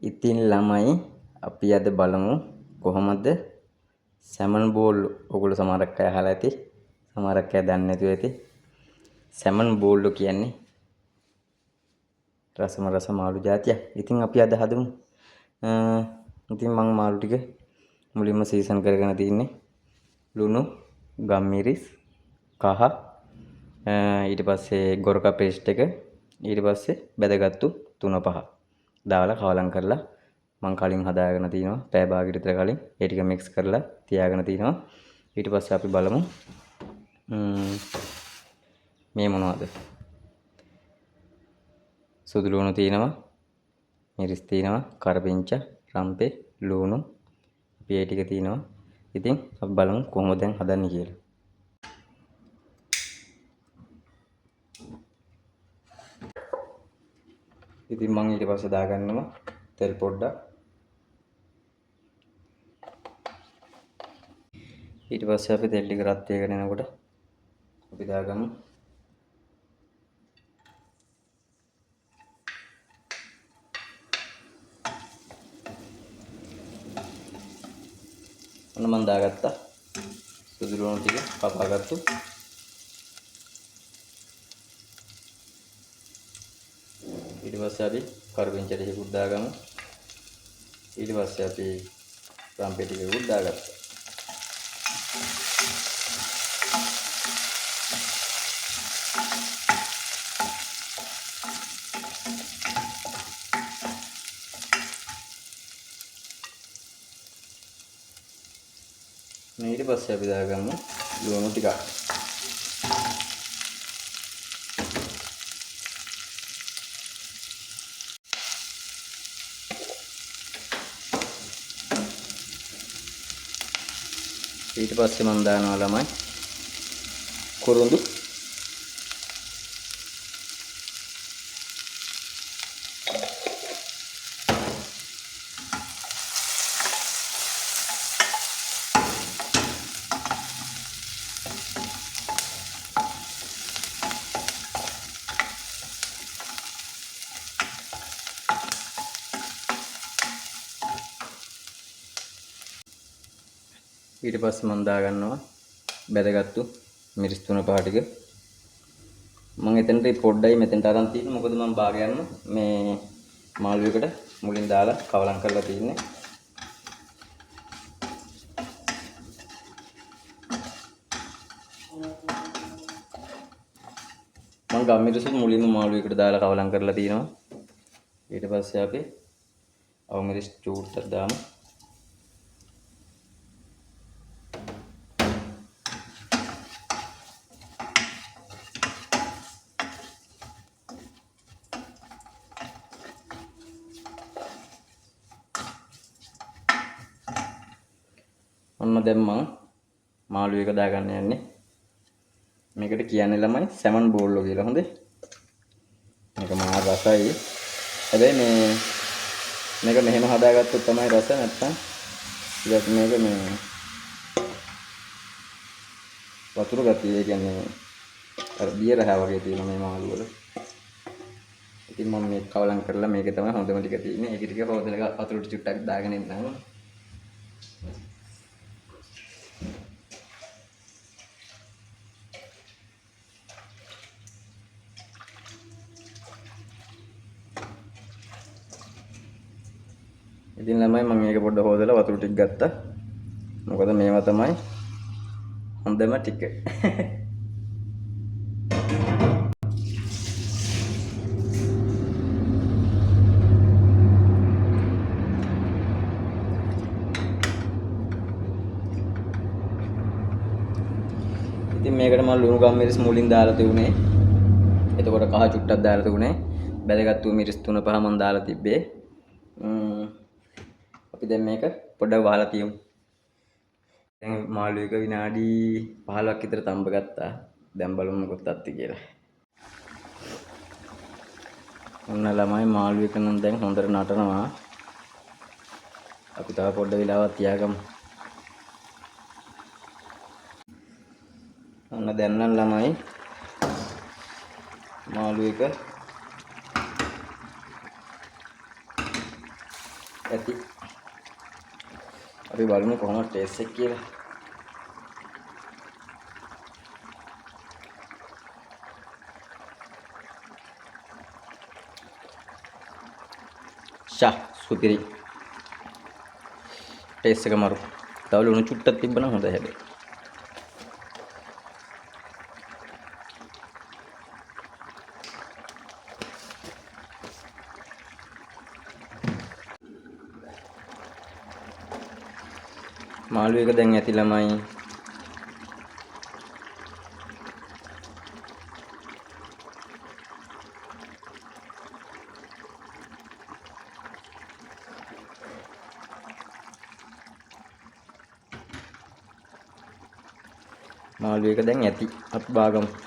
ඉතින් ළමයි අපි අද බලමු කොහොමද සැමන් බෝල් ඔයගොල්ලෝ සමහරක් අය අහලා ඇති සමහරක් අය දන්නේ නැතුව ඇති සැමන් බෝල් කියන්නේ රසම රස මාළු జాතියක්. ඉතින් අපි අද හදමු. ඉතින් මම මාළු ටික මුලින්ම සීසන් කරගෙන තින්නේ ලුණු, ගම්මිරිස්, කහ ඊට පස්සේ ගොරකා පේස්ට් එක ඊට පස්සේ බැදගත්තු 3-5 දාලා කවලම් කරලා මම කලින් හදාගෙන තිනවා පැය භාගයකට විතර කලින් ඒ ටික මික්ස් කරලා තියාගෙන තිනවා ඊට පස්සේ අපි බලමු මේ මොනවද සුදු ලුණු තියෙනවා මිරිස් තියෙනවා කරපිංච රම්පේ ලුණු අපි ඒ ටික තියෙනවා ඉතින් අපි බලමු කොහොමද දැන් හදන්නේ කියලා ඉතින් මම ඊට පස්සේ දාගන්නවා තෙල් පොඩ්ඩක් ඊට පස්සේ අපි තෙල් ටික රත් වෙගෙන එනකොට අපි දාගමු ඔන්න මම දාගත්තා සුදු ලුණු ටික කපාගත්තු ඊට පස්සේ අපි කරපිංච ටිකකුත් දාගමු ඊට පස්සේ අපි රම්පේ ටිකකුත් දාගත්තා ඊට පස්සේ අපි දාගමු ලුණු ටික ඊට පස්සේ මම දානවා ළමයි කුරුඳු ඊට පස්සේ මම දාගන්නවා බැදගත්තු මිරිස් 3-5 ටික මම එතනට පොඩ්ඩයි මෙතනට අරන් තියෙන්නේ මොකද මම බාගයන්න මේ මාළු එකට මුලින් දාලා කවලම් කරලා තින්නේ මම ගම්මිරිස් මුලින්ම මාළු එකට දාලා කවලම් කරලා තිනවා ඊට පස්සේ අපි අවමිරිස් චූට්ටක් දාමු ඔන්න දැන් මම මාළු එක දාගන්න යන්නේ මේකට කියන්නේ ළමයි සැමන් බෝල්ලෝ කියලා හොඳේ මේක මහා රසයි හැබැයි මේක මෙහෙම හදාගත්තොත් තමයි රස නැත්තම් ටිකක් මේක මේ වතුර ගතිය ඒ කියන්නේ අර බියර හැ වගේ තියෙන මේ මාළු වල ඉතින් මම මේක කවලම් කරලා මේකේ තමයි හොඳම ටික තියෙන්නේ ඒක ටික හොදලා වතුර ටිකක් දාගෙන ඉන්නවා ඉතින් ළමයි මම මේක පොඩ්ඩක් හොදලා වතුර ටික ගත්තා. මොකද මේවා තමයි හොඳම ටික. ඉතින් මේකට මම ලුණු ගම්මිරිස් මුලින් දාලා තිබුණේ. එතකොට කහ චුට්ටක් දාලා තිබුණේ. බැලගත්තු මිරිස් 3-5 මම දාලා තිබ්බේ. අපි දැන් මේක පොඩ්ඩක් වහලා තියමු. දැන් මාළු එක විනාඩි 15ක් විතර තම්බ ගත්තා. දැන් බලමු මොකක්ද අත්ති කියලා. ඔන්න ළමයි මාළු එක නම් දැන් හොඳට නටනවා. අපි තව පොඩ්ඩ වෙලාවක් තියාගමු. ඔන්න දැන් නම් ළමයි මාළු එක ඇති. අපි බලමු කොහොමද ටේස්ට් එක කියලා. සුපිරි. ටේස්ට් එක මරු. තව ලුණු චුට්ටක් තිබ්බනම් හොඳයි හැබැයි. මාළු එක දැන් ඇති ළමයි. මාළු එක දැන් ඇති. අපි බාගමු.